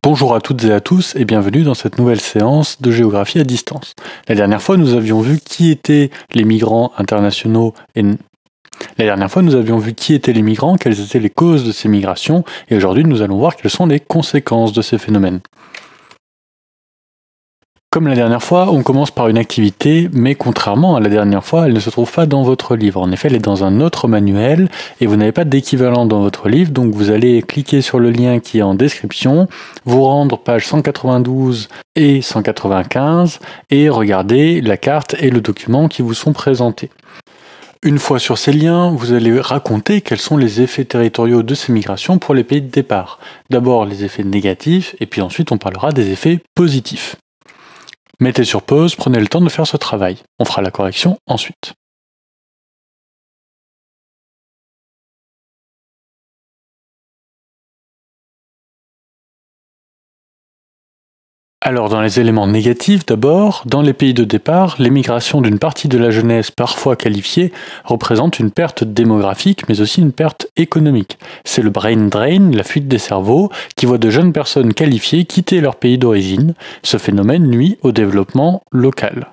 Bonjour à toutes et à tous et bienvenue dans cette nouvelle séance de géographie à distance. La dernière fois, nous avions vu qui étaient les migrants internationaux quelles étaient les causes de ces migrations et aujourd'hui nous allons voir quelles sont les conséquences de ces phénomènes. Comme la dernière fois, on commence par une activité, mais contrairement à la dernière fois, elle ne se trouve pas dans votre livre. En effet, elle est dans un autre manuel et vous n'avez pas d'équivalent dans votre livre, donc vous allez cliquer sur le lien qui est en description, vous rendre pages 192 et 195 et regarder la carte et le document qui vous sont présentés. Une fois sur ces liens, vous allez raconter quels sont les effets territoriaux de ces migrations pour les pays de départ. D'abord les effets négatifs et puis ensuite on parlera des effets positifs. Mettez sur pause, prenez le temps de faire ce travail. On fera la correction ensuite. Alors dans les éléments négatifs d'abord, dans les pays de départ, l'émigration d'une partie de la jeunesse parfois qualifiée représente une perte démographique mais aussi une perte économique. C'est le brain drain, la fuite des cerveaux, qui voit de jeunes personnes qualifiées quitter leur pays d'origine. Ce phénomène nuit au développement local.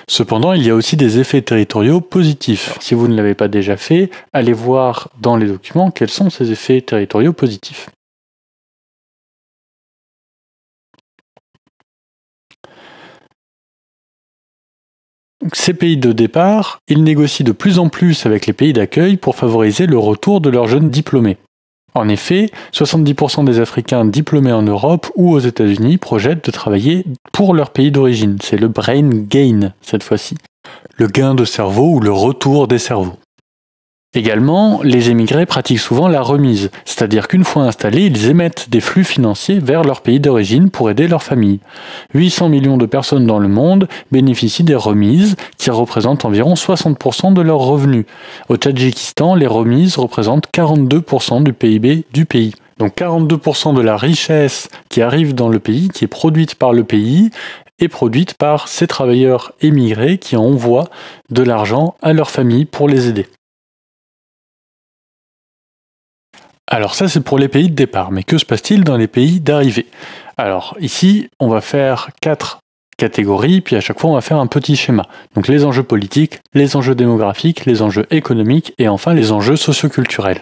Cependant, il y a aussi des effets territoriaux positifs. Si vous ne l'avez pas déjà fait, allez voir dans les documents quels sont ces effets territoriaux positifs. Ces pays de départ, ils négocient de plus en plus avec les pays d'accueil pour favoriser le retour de leurs jeunes diplômés. En effet, 70% des Africains diplômés en Europe ou aux États-Unis projettent de travailler pour leur pays d'origine. C'est le brain gain cette fois-ci. Le gain de cerveau ou le retour des cerveaux. Également, les émigrés pratiquent souvent la remise, c'est-à-dire qu'une fois installés, ils émettent des flux financiers vers leur pays d'origine pour aider leur famille. 800 millions de personnes dans le monde bénéficient des remises, qui représentent environ 60% de leurs revenus. Au Tadjikistan, les remises représentent 42% du PIB du pays. Donc 42% de la richesse qui arrive dans le pays, qui est produite par le pays, est produite par ces travailleurs émigrés qui envoient de l'argent à leur famille pour les aider. Alors ça c'est pour les pays de départ, mais que se passe-t-il dans les pays d'arrivée? Alors ici on va faire 4 catégories, puis à chaque fois on va faire un petit schéma. Donc les enjeux politiques, les enjeux démographiques, les enjeux économiques et enfin les enjeux socioculturels.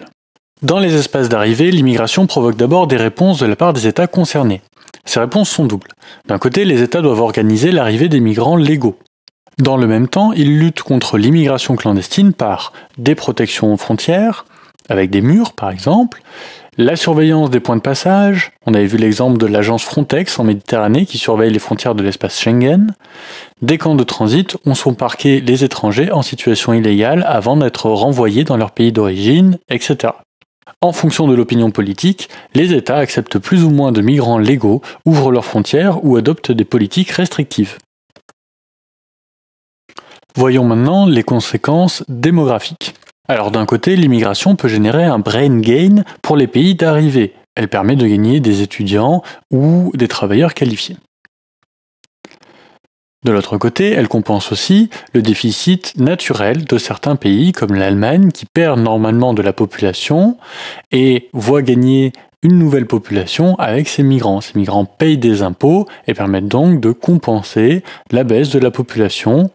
Dans les espaces d'arrivée, l'immigration provoque d'abord des réponses de la part des États concernés. Ces réponses sont doubles. D'un côté, les États doivent organiser l'arrivée des migrants légaux. Dans le même temps, ils luttent contre l'immigration clandestine par des protections aux frontières, avec des murs par exemple, la surveillance des points de passage, on avait vu l'exemple de l'agence Frontex en Méditerranée qui surveille les frontières de l'espace Schengen, des camps de transit où sont parqués les étrangers en situation illégale avant d'être renvoyés dans leur pays d'origine, etc. En fonction de l'opinion politique, les États acceptent plus ou moins de migrants légaux, ouvrent leurs frontières ou adoptent des politiques restrictives. Voyons maintenant les conséquences démographiques. Alors d'un côté, l'immigration peut générer un brain gain pour les pays d'arrivée. Elle permet de gagner des étudiants ou des travailleurs qualifiés. De l'autre côté, elle compense aussi le déficit naturel de certains pays comme l'Allemagne qui perd normalement de la population et voit gagner une nouvelle population avec ces migrants. Ces migrants payent des impôts et permettent donc de compenser la baisse de la population.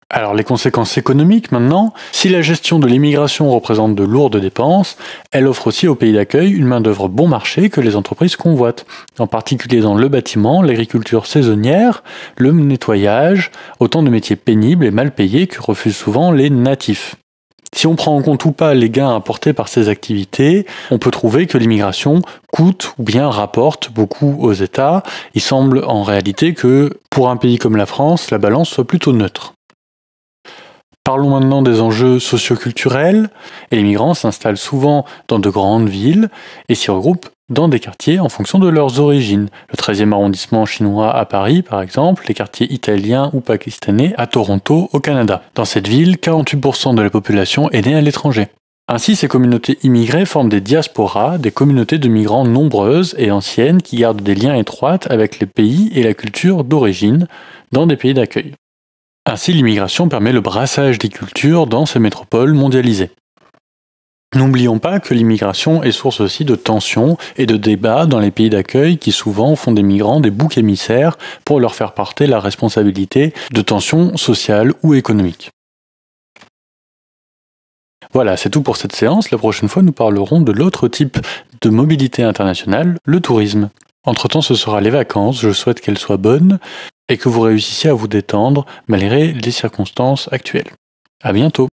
Alors les conséquences économiques maintenant, si la gestion de l'immigration représente de lourdes dépenses, elle offre aussi aux pays d'accueil une main-d'œuvre bon marché que les entreprises convoitent, en particulier dans le bâtiment, l'agriculture saisonnière, le nettoyage, autant de métiers pénibles et mal payés que refusent souvent les natifs. Si on prend en compte ou pas les gains apportés par ces activités, on peut trouver que l'immigration coûte ou bien rapporte beaucoup aux États. Il semble en réalité que pour un pays comme la France, la balance soit plutôt neutre. Parlons maintenant des enjeux socioculturels. Et les migrants s'installent souvent dans de grandes villes et s'y regroupent dans des quartiers en fonction de leurs origines. Le 13e arrondissement chinois à Paris, par exemple, les quartiers italiens ou pakistanais à Toronto, au Canada. Dans cette ville, 48% de la population est née à l'étranger. Ainsi, ces communautés immigrées forment des diasporas, des communautés de migrants nombreuses et anciennes qui gardent des liens étroits avec les pays et la culture d'origine dans des pays d'accueil. Ainsi, l'immigration permet le brassage des cultures dans ces métropoles mondialisées. N'oublions pas que l'immigration est source aussi de tensions et de débats dans les pays d'accueil qui souvent font des migrants des boucs émissaires pour leur faire porter la responsabilité de tensions sociales ou économiques. Voilà, c'est tout pour cette séance. La prochaine fois, nous parlerons de l'autre type de mobilité internationale, le tourisme. Entre-temps, ce sera les vacances. Je souhaite qu'elles soient bonnes et que vous réussissiez à vous détendre malgré les circonstances actuelles. À bientôt!